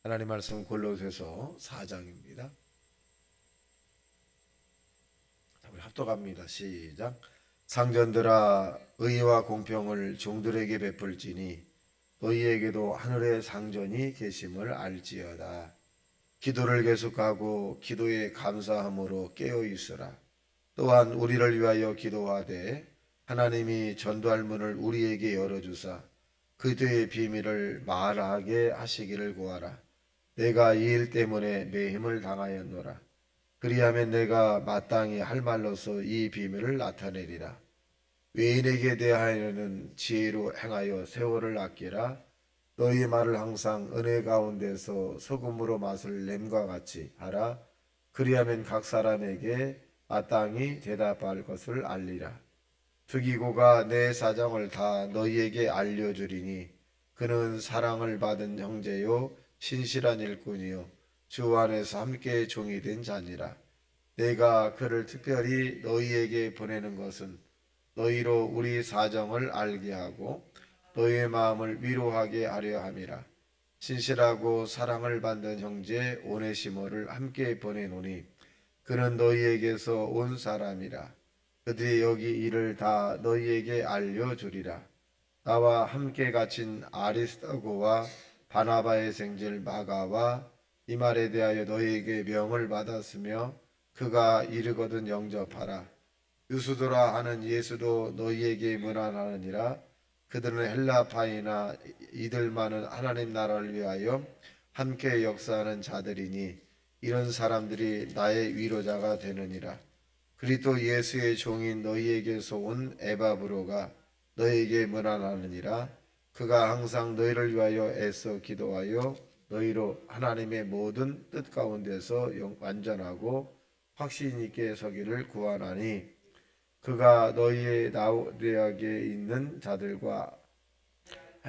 하나님 말씀 골로새서 4장입니다. 우리 합독합니다. 시작. 상전들아 의와 공평을 종들에게 베풀지니 너희에게도 하늘의 상전이 계심을 알지어다. 기도를 계속하고 기도에 감사함으로 깨어 있으라. 또한 우리를 위하여 기도하되 하나님이 전도할 문을 우리에게 열어주사 그들의 비밀을 말하게 하시기를 구하라. 내가 이 일 때문에 매임을 당하였노라. 그리하면 내가 마땅히 할 말로서 이 비밀을 나타내리라. 외인에게 대하여는 지혜로 행하여 세월을 아끼라. 너희 말을 항상 은혜 가운데서 소금으로 맛을 냄과 같이 하라. 그리하면 각 사람에게 마땅히 대답할 것을 알리라. 두기고가 내 사정을 다 너희에게 알려주리니 그는 사랑을 받은 형제요 신실한 일꾼이요 주 안에서 함께 종이 된 자니라. 내가 그를 특별히 너희에게 보내는 것은 너희로 우리 사정을 알게 하고 너희의 마음을 위로하게 하려 함이라. 신실하고 사랑을 받는 형제 오네시모를 함께 보내노니 그는 너희에게서 온 사람이라. 그들이 여기 일을 다 너희에게 알려주리라. 나와 함께 갇힌 아리스토고와 바나바의 생질 마가와 이 말에 대하여 너희에게 명을 받았으며 그가 이르거든 영접하라. 유수도라 하는 예수도 너희에게 문안하느니라. 그들은 헬라파이나 이들만은 하나님 나라를 위하여 함께 역사하는 자들이니 이런 사람들이 나의 위로자가 되느니라. 그리스도 예수의 종인 너희에게서 온 에바브로가 너희에게 문안하느니라. 그가 항상 너희를 위하여 애써 기도하여 너희로 하나님의 모든 뜻 가운데서 완전하고 확신 있게 서기를 구하나니 그가 너희의 라오디아에 있는 자들과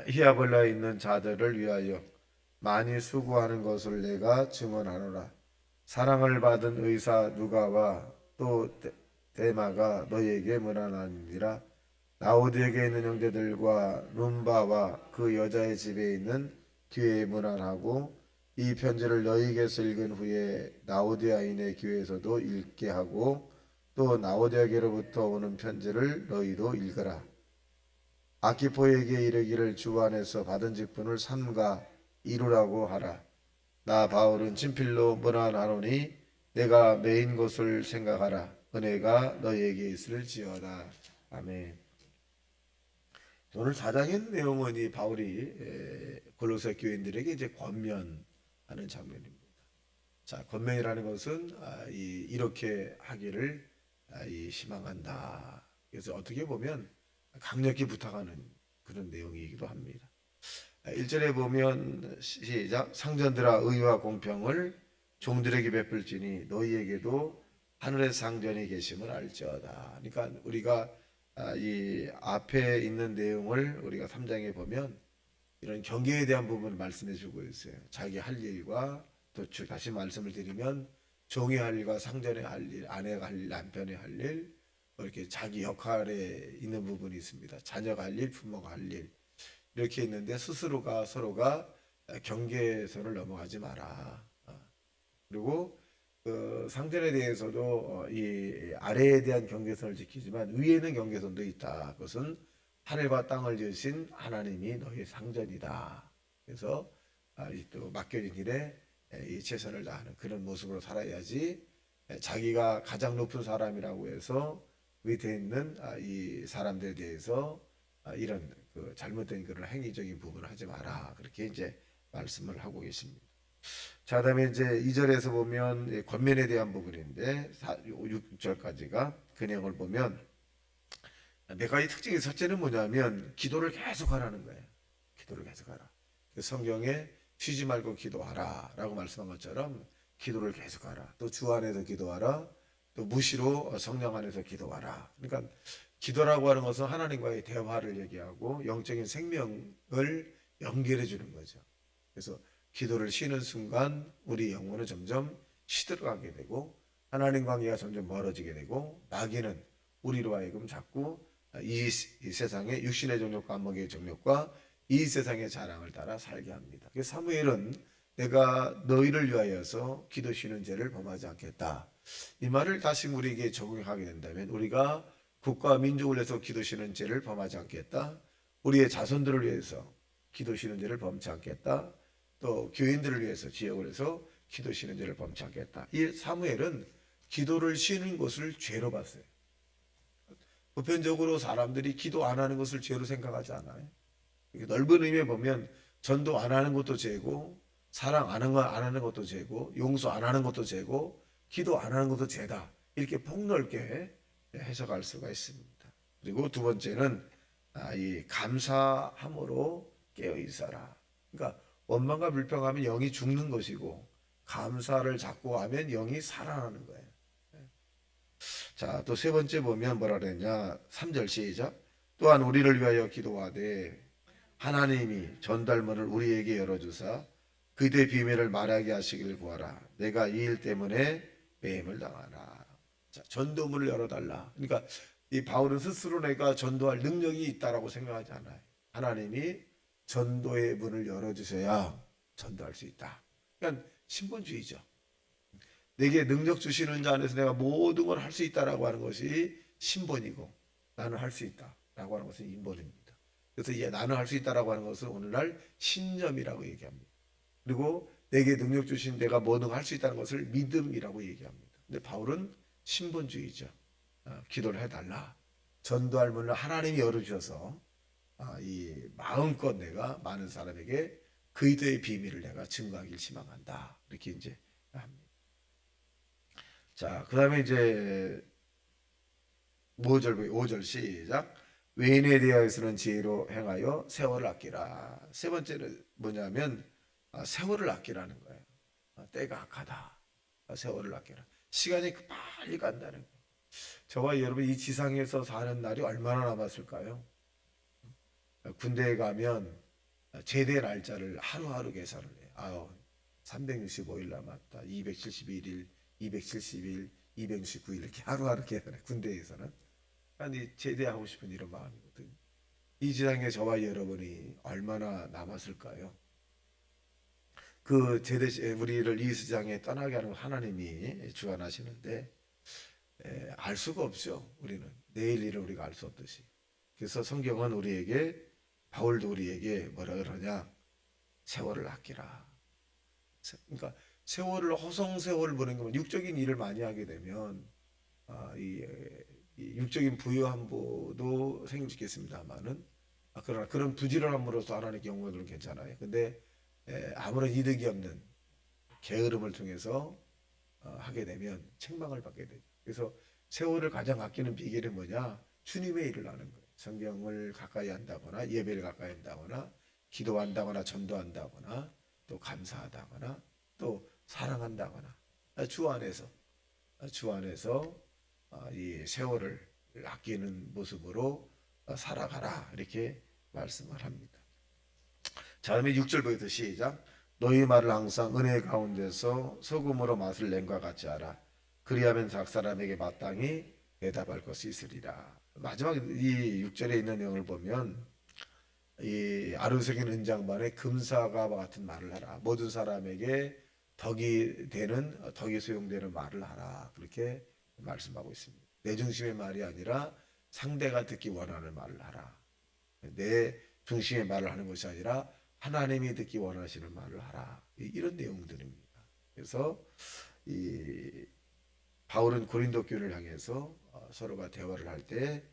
히아볼라에 있는 자들을 위하여 많이 수고하는 것을 내가 증언하노라. 사랑을 받은 의사 누가와 또 데마가 너희에게 문안하니라. 라오디에게 있는 형제들과 룸바와 그 여자의 집에 있는 교회에 문안하고 이 편지를 너희에게서 읽은 후에 라오디아인의 교회에서도 읽게 하고 또 라오디아에게로부터 오는 편지를 너희도 읽으라. 아키포에게 이르기를 주 안에서 받은 직분을 삼가 이루라고 하라. 나 바울은 친필로 문안하노니 내가 메인 것을 생각하라. 은혜가 너희에게 있을지어다. 아멘. 오늘 4장의 내용은 이 바울이 골로새 교인들에게 이제 권면하는 장면입니다. 자, 권면이라는 것은 이렇게 하기를 희망한다. 그래서 어떻게 보면 강력히 부탁하는 그런 내용이기도 합니다. 1절에 보면 시작. 상전들아 의와 공평을 종들에게 베풀지니 너희에게도 하늘의 상전이 계심을 알지어다. 그러니까 우리가 이 앞에 있는 내용을 우리가 3장에 보면 이런 경계에 대한 부분을 말씀해 주고 있어요. 자기 할 일과 또 다시 말씀을 드리면 종이 할 일과 상전의 할 일, 아내가 할 일, 남편의 할 일, 이렇게 자기 역할에 있는 부분이 있습니다. 자녀가 할 일, 부모가 할 일, 이렇게 있는데 스스로가 서로가 경계선을 넘어가지 마라. 그리고 그 상전에 대해서도 이 아래에 대한 경계선을 지키지만 위에는 경계선도 있다. 그것은 하늘과 땅을 지으신 하나님이 너희 상전이다. 그래서 또 맡겨진 일에 이 최선을 다하는 그런 모습으로 살아야지 자기가 가장 높은 사람이라고 해서 밑에 있는 이 사람들에 대해서 이런 그 잘못된 그런 행위적인 부분을 하지 마라. 그렇게 이제 말씀을 하고 계십니다. 자, 그다음에 이제 2절에서 보면 권면에 대한 부분인데 6절까지가 그 내용을 보면 몇 가지 특징이 첫째는 뭐냐면 기도를 계속하라는 거예요. 기도를 계속하라. 성경에 쉬지 말고 기도하라 라고 말씀한 것처럼 기도를 계속하라. 또 주 안에서 기도하라. 또 무시로 성령 안에서 기도하라. 그러니까 기도라고 하는 것은 하나님과의 대화를 얘기하고 영적인 생명을 연결해 주는 거죠. 그래서 기도를 쉬는 순간 우리 영혼은 점점 시들어가게 되고 하나님 관계가 점점 멀어지게 되고 마귀는 우리로 하여금 자꾸 이 세상의 육신의 정욕과 안목의 정욕과 이 세상의 자랑을 따라 살게 합니다. 그래서 사무엘은 내가 너희를 위하여서 기도 쉬는 죄를 범하지 않겠다. 이 말을 다시 우리에게 적용하게 된다면 우리가 국가와 민족을 위해서 기도 쉬는 죄를 범하지 않겠다. 우리의 자손들을 위해서 기도 쉬는 죄를 범치 않겠다. 또 교인들을 위해서 지역을 위해서 기도 쉬는 죄를 범치 않겠다. 이 사무엘은 기도를 쉬는 것을 죄로 봤어요. 보편적으로 사람들이 기도 안 하는 것을 죄로 생각하지 않아요. 넓은 의미에 보면 전도 안 하는 것도 죄고 사랑 안 하는 것도 죄고 용서 안 하는 것도 죄고 기도 안 하는 것도 죄다. 이렇게 폭넓게 해석할 수가 있습니다. 그리고 두 번째는 이 감사함으로 깨어 있어라. 그러니까 원망과 불평하면 영이 죽는 것이고 감사를 자꾸 하면 영이 살아나는 거예요. 자, 또 세 번째 보면 뭐라 그랬냐? 3절 시작. 또한 우리를 위하여 기도하되 하나님이 전달문을 우리에게 열어주사 그대 비밀을 말하게 하시기를 구하라. 내가 이 일 때문에 매임을 당하나. 자, 전도문을 열어달라. 그러니까 이 바울은 스스로 내가 전도할 능력이 있다라고 생각하지 않아요. 하나님이 전도의 문을 열어주셔야 전도할 수 있다. 그러니까 신분주의죠. 내게 능력 주시는 자 안에서 내가 모든 걸 할 수 있다라고 하는 것이 신분이고 나는 할 수 있다라고 하는 것은 인본입니다. 그래서 이제 나는 할 수 있다라고 하는 것을 오늘날 신념이라고 얘기합니다. 그리고 내게 능력 주신 내가 뭐든 할 수 있다는 것을 믿음이라고 얘기합니다. 근데 바울은 신분주의죠. 기도를 해달라. 전도할 문을 하나님이 열어주셔서 이 마음껏 내가 많은 사람에게 그리스도의 비밀을 내가 증거하길 희망한다. 이렇게 이제 합니다. 자, 그 다음에 이제 5절 시작. 외인에 대하여서는 지혜로 행하여 세월을 아끼라. 세 번째는 뭐냐면 세월을 아끼라는 거예요. 때가 악하다. 세월을 아끼라. 시간이 빨리 간다는 거예요. 저와 여러분 이 지상에서 사는 날이 얼마나 남았을까요? 군대에 가면 제대 날짜를 하루하루 계산을 해요. 365일 남았다. 271일, 270일, 269일 이렇게 하루하루 계산해. 군대에서는. 아니 제대하고 싶은 이런 마음이거든요. 이 지상에 저와 여러분이 얼마나 남았을까요? 그 제대 우리를 이 세상에 떠나게 하는 하나님이 주관하시는데 알 수가 없죠. 우리는 내일 일을 우리가 알 수 없듯이. 그래서 성경은 우리에게 바울도 우리에게 뭐라 그러냐? 세월을 아끼라. 그러니까 세월을 허송 세월을 보낸 거면 육적인 일을 많이 하게 되면 이 육적인 부유함도 생기겠습니다만은 그러나 그런 부지런함으로써 하나님의 경우들은 괜찮아요. 근데 아무런 이득이 없는 게으름을 통해서 하게 되면 책망을 받게 되죠. 그래서 세월을 가장 아끼는 비결이 뭐냐? 주님의 일을 하는 거예요. 성경을 가까이 한다거나 예배를 가까이 한다거나 기도한다거나 전도한다거나 또 감사하다거나 또 사랑한다거나 주 안에서 이 세월을 아끼는 모습으로 살아가라 이렇게 말씀을 합니다. 자, 다음에 6절부터 시작. 너희 말을 항상 은혜 가운데서 소금으로 맛을 낸과 같이 하라. 그리하면 각 사람에게 마땅히 대답할 것이 있으리라. 마지막 이 6절에 있는 내용을 보면 이 아르세긴 은장반에 금사가 같은 말을 하라. 모든 사람에게 덕이 소용되는 말을 하라. 그렇게 말씀하고 있습니다. 내 중심의 말이 아니라 상대가 듣기 원하는 말을 하라. 내 중심의 말을 하는 것이 아니라 하나님이 듣기 원하시는 말을 하라. 이런 내용들입니다. 그래서 이 바울은 고린도 교회를 향해서 서로가 대화를 할 때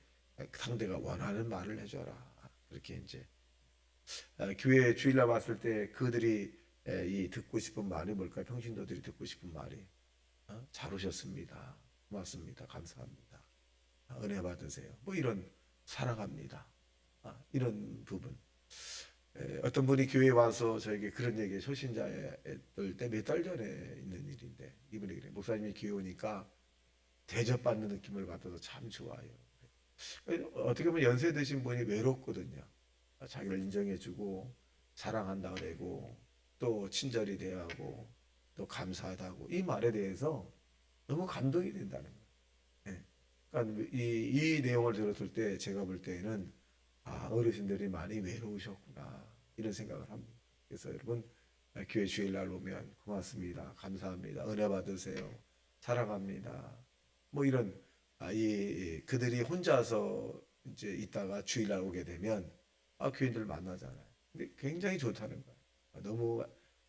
상대가 원하는 말을 해줘라. 그렇게 이제 교회 주일날 왔을 때 그들이 이 듣고 싶은 말이 뭘까요? 평신도들이 듣고 싶은 말이 잘 오셨습니다. 고맙습니다. 감사합니다. 은혜 받으세요. 뭐 이런 사랑합니다. 이런 부분. 어떤 분이 교회에 와서 저에게 그런 얘기 초신자들 때 몇 달 전에 있는 일인데 이분이 그래 목사님이 교회 오니까 대접받는 느낌을 받아서 참 좋아요. 어떻게 보면 연세 드신 분이 외롭거든요. 자기를 인정해주고 사랑한다 그러고 또 친절히 대하고 또 감사하다고 이 말에 대해서 너무 감동이 된다는 거예요. 예. 그러니까 이 내용을 들었을 때 제가 볼 때에는 어르신들이 많이 외로우셨구나 이런 생각을 합니다. 그래서 여러분 교회 주일날 오면 고맙습니다. 감사합니다. 은혜 받으세요. 사랑합니다. 뭐 이런 그들이 혼자서 이제 있다가 주일날 오게 되면 교인들 만나잖아요. 근데 굉장히 좋다는 거예요. 너무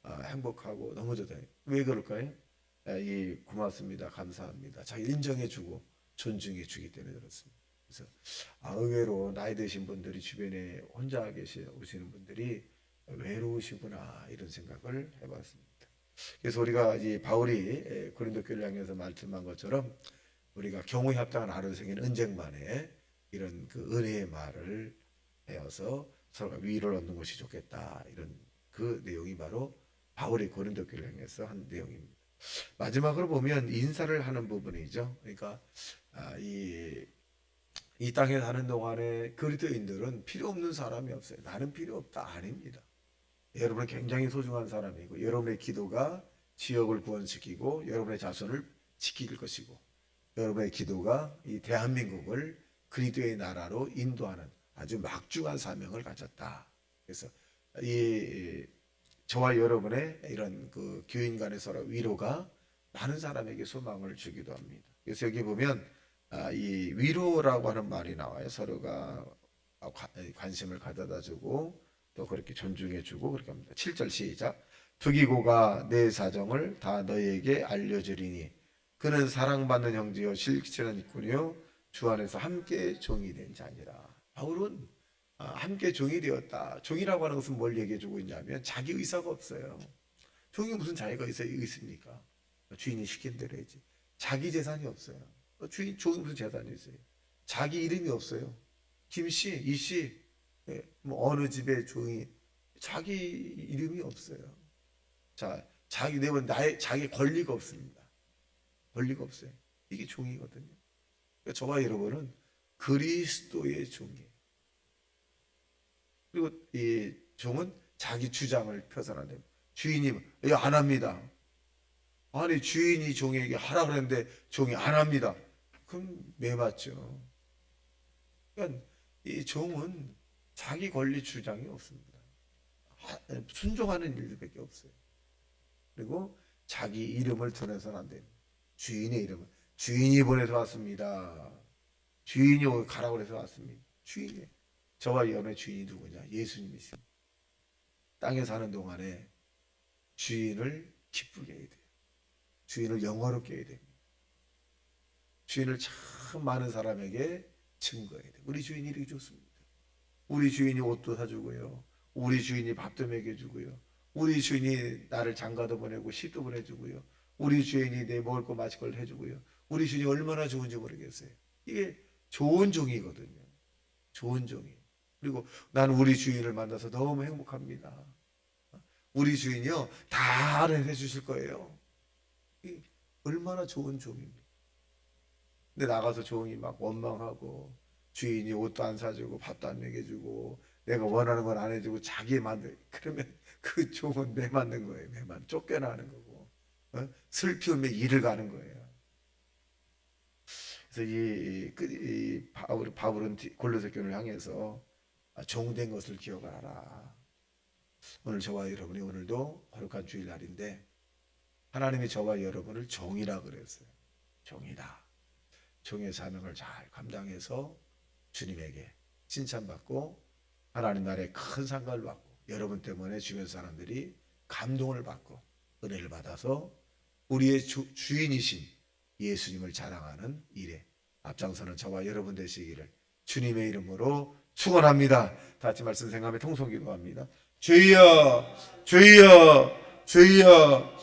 행복하고 너무 좋다. 왜 그럴까요? 이 고맙습니다. 감사합니다. 자기 인정해주고 존중해주기 때문에 그렇습니다. 그래서 의외로 나이 드신 분들이 주변에 혼자 오시는 분들이 외로우시구나 이런 생각을 해봤습니다. 그래서 우리가 이 바울이 고린도 교회를 향해서 말씀한 것처럼 우리가 경우에 합당한 아를 생긴 은쟁반에 이런 그 은혜의 말을 배워서 서로가 위로를 얻는 것이 좋겠다 이런 그 내용이 바로 바울이 고린도 교회를 향해서 한 내용입니다. 마지막으로 보면 인사를 하는 부분이죠. 그러니까 이 땅에 사는 동안에 그리스도인들은 필요 없는 사람이 없어요. 나는 필요 없다 아닙니다. 여러분은 굉장히 소중한 사람이고 여러분의 기도가 지역을 구원시키고 여러분의 자손을 지킬 것이고 여러분의 기도가 이 대한민국을 그리스도의 나라로 인도하는 아주 막중한 사명을 가졌다. 그래서 저와 여러분의 이런 그 교인 간의 서로 위로가 많은 사람에게 소망을 주기도 합니다. 그래서 여기 보면 이 위로라고 하는 말이 나와요. 서로가 관심을 가져다주고 또 그렇게 존중해주고 그렇게 합니다. 7절 시작. 두기고가 내 사정을 다 너희에게 알려주리니 그는 사랑받는 형제요 실질은 있군요. 주 안에서 함께 종이 된 자니라. 바울은 함께 종이 되었다. 종이라고 하는 것은 뭘 얘기해주고 있냐면 자기 의사가 없어요. 종이 무슨 자기가 있습니까? 주인이 시킨 대로 해야지. 자기 재산이 없어요. 종이 무슨 재산이 있어요? 자기 이름이 없어요. 김씨, 이씨, 뭐 어느 집의 종이 자기 이름이 없어요. 자, 자기 내면 자기 권리가 없습니다. 권리가 없어요. 이게 종이거든요. 그러니까 저와 여러분은 그리스도의 종이에요. 그리고 이 종은 자기 주장을 펴서는 주인이 안 합니다. 아니 주인이 종에게 하라 그랬는데 종이 안 합니다. 그럼 매맞죠. 그러니까 이 종은 자기 권리 주장이 없습니다. 순종하는 일들밖에 없어요. 그리고 자기 이름을 드러내서는 안 됩니다. 주인의 이름을 주인이 보내서 왔습니다. 주인이 가라고 해서 왔습니다. 주인이 저와 여러분의 주인이 누구냐? 예수님이십니다. 땅에 사는 동안에 주인을 기쁘게 해야 돼요. 주인을 영화롭게 해야 됩니다. 주인을 참 많은 사람에게 증거해야 돼요. 우리 주인이 이렇게 좋습니다. 우리 주인이 옷도 사주고요. 우리 주인이 밥도 먹여주고요. 우리 주인이 나를 장가도 보내고 시도 보내주고요. 우리 주인이 내 먹을 거 마실 걸 해주고요. 우리 주인이 얼마나 좋은지 모르겠어요. 이게 좋은 종이거든요. 좋은 종이. 그리고 난 우리 주인을 만나서 너무 행복합니다. 우리 주인이요 다 해주실 거예요. 얼마나 좋은 종입니다. 근데 나가서 종이 막 원망하고 주인이 옷도 안 사주고 밥도 안 먹여주고 내가 원하는 건 안 해주고 자기 만들 그러면 그 종은 매 맞는 거예요. 매만 쫓겨나는 거고 슬픔에 일을 가는 거예요. 그래서 바울은 골로새 교회를 향해서 종된 것을 기억하라. 오늘 저와 여러분이 오늘도 거룩한 주일날인데 하나님이 저와 여러분을 종이라 그랬어요. 종이다. 종의 사명을 잘 감당해서 주님에게 칭찬받고 하나님 나라의 큰 상가를 받고 여러분 때문에 주변 사람들이 감동을 받고 은혜를 받아서 우리의 주인이신 예수님을 자랑하는 일에 앞장서는 저와 여러분 되시기를 주님의 이름으로 축원합니다. 다 같이 말씀 생각하며 통성기도합니다. 주여 주여 주여